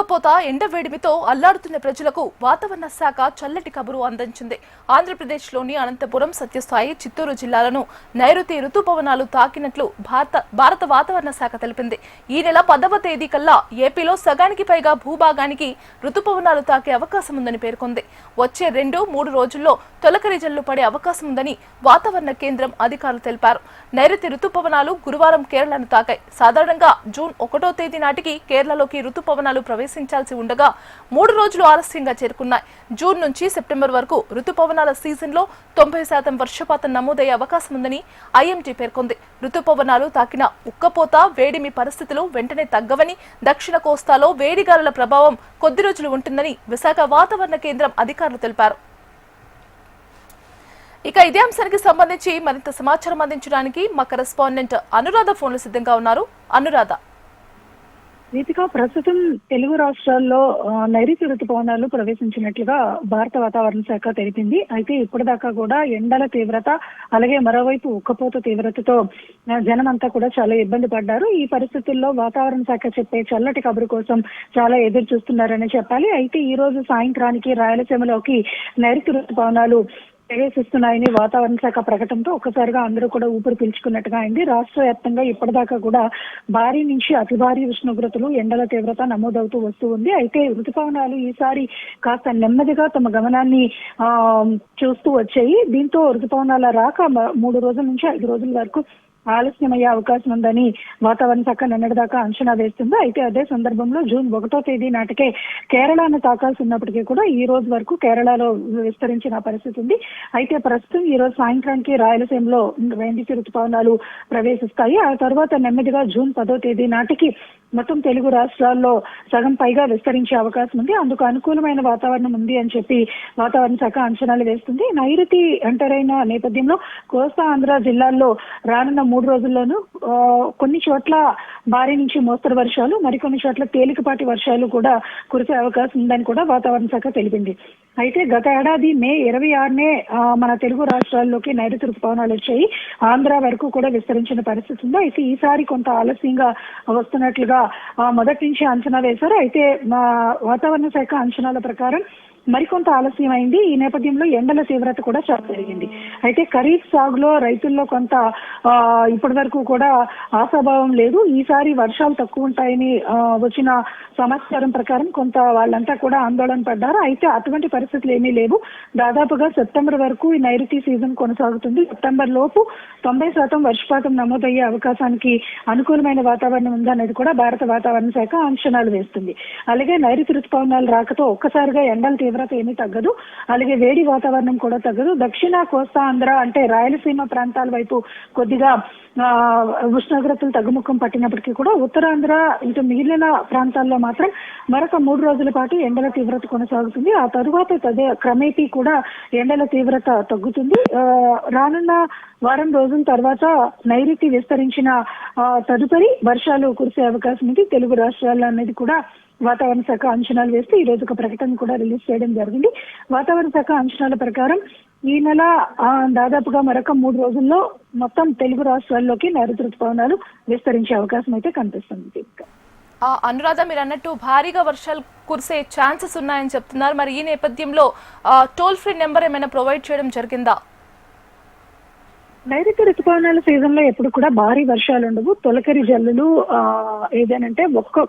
ఉక్కపోత ఎండవేడిమితో అల్లాడుతున్న ప్రజలకు వాతావరణ శాఖ చల్లటి కబురు అందించింది. ఆంధ్రప్రదేశ్లోని అనంతపురం, సత్యసాయి, చిత్తూరు జిల్లాలను నైరుతి రుతుపవనాలు తాకినట్లు భారత వాతావరణ శాఖ తెలిపింది. ఈ నెల 10వ తేదీ కల్లా ఏపీలో సగానికి పైగా భూభాగానికి రుతుపవనాలు తాకే అవకాశం ఉందని పేర్కొంది. వచ్చే 2-3 రోజుల్లో తొలకరి జల్లు పడే అవకాశం ఉందని వాతావరణ కేంద్రం అధికారులు తెలిపారు. నైరుతి రుతుపవనాలు గురువారం కేరళను తాకాయి. సాధారణంగా జూన్ 1వ తేదీ నాటికి కేరళలోకి రుతుపవనాలు ప్రవేశించాల్సి ఉండగా 3 రోజులు ఆలస్యంగా చేరుకున్నాయి. జూన్ నుంచి సెప్టెంబర్ వరకు రుతుపవనాల సీజన్లో 90% వర్షపాతం నమోదయ్యే అవకాశం ఉందని ఐఎండీ పేర్కొంది. రుతుపవనాలు తాకిన ఉక్కపోత, వేడిమి పరిస్థితులు వెంటనే తగ్గవని, దక్షిణ కోస్తాలో వేడిగాలుల ప్రభావం కొద్ది రోజులు ఉంటుందని విశాఖ వాతావరణ కేంద్రం అధికారులు తెలిపారు. ఇక ఇదే అంశానికి సంబంధించి మరింత సమాచారం అందించడానికి మా కరెస్పాండెంట్ అనురాధ ఫోన్లు సిద్ధంగా ఉన్నారు. అనురాధ, దీపిక, ప్రస్తుతం తెలుగు రాష్ట్రాల్లో నైరుతి రుతుపవనాలు ప్రవేశించినట్లుగా భారత వాతావరణ శాఖ తెలిపింది. అయితే ఇప్పటిదాకా కూడా ఎండల తీవ్రత, అలాగే మరోవైపు ఉక్కపోత తీవ్రతతో జనమంతా కూడా చాలా ఇబ్బంది పడ్డారు. ఈ పరిస్థితుల్లో వాతావరణ శాఖ చెప్పే చల్లటి కబురు కోసం చాలా ఎదురు చూస్తున్నారని చెప్పాలి. అయితే ఈ రోజు సాయంత్రానికి రాయలసీమలోకి నైరుతి రుతుపవనాలు ప్రవేశిస్తున్నాయని వాతావరణ శాఖ ప్రకటనతో ఒక్కసారిగా అందరూ కూడా ఊపిరి పీల్చుకున్నట్టుగా అయింది. రాష్ట్ర వ్యాప్తంగా ఇప్పటిదాకా కూడా భారీ నుంచి అతి భారీ ఉష్ణోగ్రతలు, ఎండల తీవ్రత నమోదవుతూ వస్తూ ఉంది. అయితే రుతుపవనాలు ఈసారి కాస్త నెమ్మదిగా తమ గమనాన్ని చూస్తూ వచ్చాయి. దీంతో రుతుపవనాల రాక 3 రోజుల నుంచి 5 రోజుల వరకు ఆలస్యమయ్యే అవకాశం ఉందని వాతావరణ శాఖ నిన్నటిదాకా అంచనా వేస్తుంది. అయితే అదే సందర్భంలో జూన్ 1వ తేదీ నాటికే కేరళను తాకాల్సి ఉన్నప్పటికీ కూడా ఈ రోజు వరకు కేరళలో విస్తరించిన పరిస్థితి ఉంది. అయితే ప్రస్తుతం ఈ రోజు సాయంత్రానికి రాయలసీమలో నైరుతి రుతుపవనాలు ప్రవేశిస్తాయి. ఆ తర్వాత నెమ్మదిగా జూన్ 10వ తేదీ నాటికి మొత్తం తెలుగు రాష్ట్రాల్లో సగం పైగా విస్తరించే అవకాశం ఉంది. అందుకు అనుకూలమైన వాతావరణం ఉంది అని చెప్పి వాతావరణ శాఖ అంచనాలు వేస్తుంది. నైరుతి ఎంటర్ అయిన నేపథ్యంలో కోస్తా ఆంధ్ర జిల్లాల్లో రానున్న 3 రోజుల్లోనూ కొన్ని చోట్ల భారీ నుంచి మోస్తరు వర్షాలు, మరికొన్ని చోట్ల తేలికపాటి వర్షాలు కూడా కురిసే అవకాశం ఉందని కూడా వాతావరణ శాఖ తెలిపింది. అయితే గత ఏడాది మే 26నే మన తెలుగు రాష్ట్రాల్లోకి నైరుతి రుతుపవనాలు వచ్చాయి. ఆంధ్ర వరకు కూడా విస్తరించిన పరిస్థితి ఉంది. అయితే ఈసారి కొంత ఆలస్యంగా వస్తున్నట్లుగా మొదటి నుంచి అంచనా వేశారు. అయితే మా వాతావరణ శాఖ అంచనాల ప్రకారం మరికొంత ఆలస్యం అయింది. ఈ నేపథ్యంలో ఎండల తీవ్రత కూడా చాలా పెరిగింది. అయితే ఖరీఫ్ సాగులో రైతుల్లో కొంత ఇప్పటి వరకు కూడా ఆశాభావం లేదు. ఈసారి వర్షాలు తక్కువ ఉంటాయని వచ్చిన సమాచారం ప్రకారం కొంత వాళ్ళంతా కూడా ఆందోళన పడ్డారు. అయితే అటువంటి పరిస్థితులు ఏమీ లేవు. దాదాపుగా సెప్టెంబర్ వరకు ఈ నైరుతి సీజన్ కొనసాగుతుంది. సెప్టెంబర్ లోపు 90% వర్షపాతం నమోదయ్యే అవకాశానికి అనుకూలమైన వాతావరణం ఉందనేది కూడా భారత వాతావరణ శాఖ అంచనాలు వేస్తుంది. అలాగే నైరుతి రుతుపవనాలు రాకతో ఒక్కసారిగా ఎండల తీవ్రత ఏమీ తగ్గదు, అలాగే వేడి వాతావరణం కూడా తగ్గదు. దక్షిణ కోస్తా ఆంధ్ర అంటే రాయలసీమ ప్రాంతాల వైపు కొద్దిగా ఉష్ణోగ్రతలు తగ్గుముఖం పట్టినప్పటికీ కూడా ఉత్తరాంధ్ర ఇటు మిగిలిన ప్రాంతాల్లో మాత్రం మరొక 3 రోజుల పాటు ఎండల తీవ్రత కొనసాగుతుంది. ఆ తరువాత క్రమేపీ కూడా ఎండల తీవ్రత తగ్గుతుంది. రానున్న వారం రోజుల తర్వాత నైరుతి విస్తరించిన తదుపరి వర్షాలు కురిసే అవకాశం ఉంది తెలుగు రాష్ట్రాల్లో అనేది కూడా వాతావరణ శాఖ అంచనాలు వేస్తే ఈ రోజు ఒక ప్రకటన కూడా రిలీజ్ చేయడం జరిగింది. వాతావరణ శాఖ అంచనాల ప్రకారం ఈ నెల దాదాపుగా మరొక 3 రోజుల్లో మొత్తం తెలుగు రాష్ట్రాల్లోకి నైరుతి రుతుపవనాలు విస్తరించే అవకాశం అయితే కనిపిస్తుంది. అనురాధ, మీరు అన్నట్టు భారీగా వర్షాలు కురిసే ఛాన్సెస్ ఉన్నాయని చెప్తున్నారు. మరి ఈ నేపథ్యంలో టోల్ ఫ్రీ నెంబర్ ఏమైనా ప్రొవైడ్ చేయడం జరిగిందా? నైరుతి రుతుపవనాల సీజన్ లో ఎప్పుడు కూడా భారీ వర్షాలు ఉండవు. తొలకరి జల్లులు ఏదేనంటే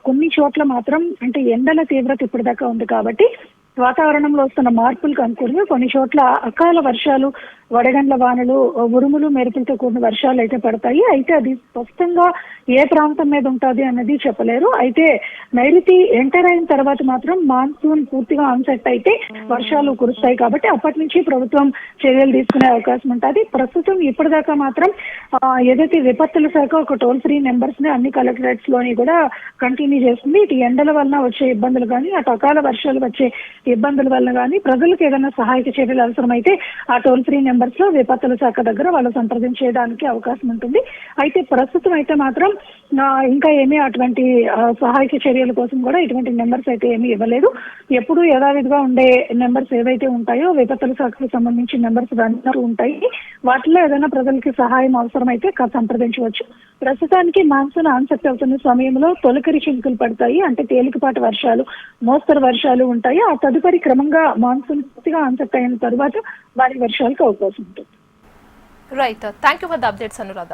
కొన్ని చోట్ల మాత్రం అంటే ఎండల తీవ్రత ఇప్పటిదాకా ఉంది కాబట్టి వాతావరణంలో వస్తున్న మార్పులకు అనుకూలంగా కొన్ని చోట్ల అకాల వర్షాలు, వడగండ్ల వానలు, ఉరుములు, మెరుపులతో కూడిన వర్షాలు అయితే పడతాయి. అయితే అది స్పష్టంగా ఏ ప్రాంతం మీద ఉంటుంది అన్నది చెప్పలేరు. అయితే నైరుతి ఎంటర్ అయిన తర్వాత మాత్రం మాన్సూన్ పూర్తిగా ఆన్సెట్ అయితే వర్షాలు కురుస్తాయి కాబట్టి అప్పటి నుంచి ప్రభుత్వం చర్యలు తీసుకునే అవకాశం ఉంటుంది. ప్రస్తుతం ఇప్పటిదాకా మాత్రం ఏదైతే విపత్తుల శాఖ ఒక టోల్ ఫ్రీ నెంబర్స్ ని అన్ని కలెక్టరేట్స్ లోని కూడా కంటిన్యూ చేస్తుంది. ఇటు ఎండల వలన వచ్చే ఇబ్బందులు కానీ, అటు అకాల వర్షాలు వచ్చే ఇబ్బందుల వల్ల కానీ ప్రజలకు ఏదైనా సహాయక చర్యలు అవసరమైతే ఆ టోల్ ఫ్రీ నెంబర్స్ లో విపత్తుల శాఖ దగ్గర వాళ్ళు సంప్రదించేయడానికి అవకాశం ఉంటుంది. అయితే ప్రస్తుతం అయితే మాత్రం ఇంకా ఏమీ అటువంటి సహాయక చర్యల కోసం కూడా ఇటువంటి నెంబర్స్ అయితే ఏమీ ఇవ్వలేదు. ఎప్పుడు యథావిధిగా ఉండే నెంబర్స్ ఏవైతే ఉంటాయో విపత్తుల శాఖకు సంబంధించిన నెంబర్స్ రన్ ఉంటాయి. వాటిలో ఏదైనా ప్రజలకి సహాయం అవసరమైతే సంప్రదించవచ్చు. ప్రస్తుతానికి మాన్సూన్ ఆన్సెప్ట్ అవుతున్న సమయంలో తొలకరి చినుకులు పడతాయి, అంటే తేలికపాటి వర్షాలు, మోస్తరు వర్షాలు ఉంటాయి. ఆ తదుపరి క్రమంగా మాన్సూన్ పూర్తిగా ఆన్సెప్ట్ అయిన తర్వాత భారీ వర్షాలకు అవకాశం ఉంటుంది. Right, thank you for the updates Anuradha.